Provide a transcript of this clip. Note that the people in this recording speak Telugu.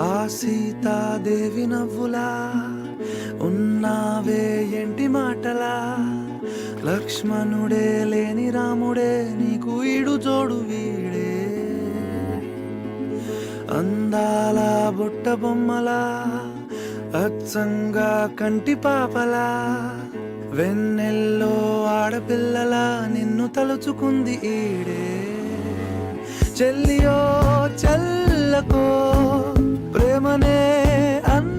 ఆ సీతాదేవి నవ్వులా ఉన్నావే ఎంటి మాటలా, లక్ష్మణుడే లేని రాముడే నీకు ఈడు జోడు వీడే, అందాల బుట్ట బొమ్మలా అచ్చంగా కంటి పాపలా, వెన్నెల్లో ఆడపిల్లలా నిన్ను తలుచుకుంది ఈడే. చెల్లియో చల్లకో ప్రేమనే అన్న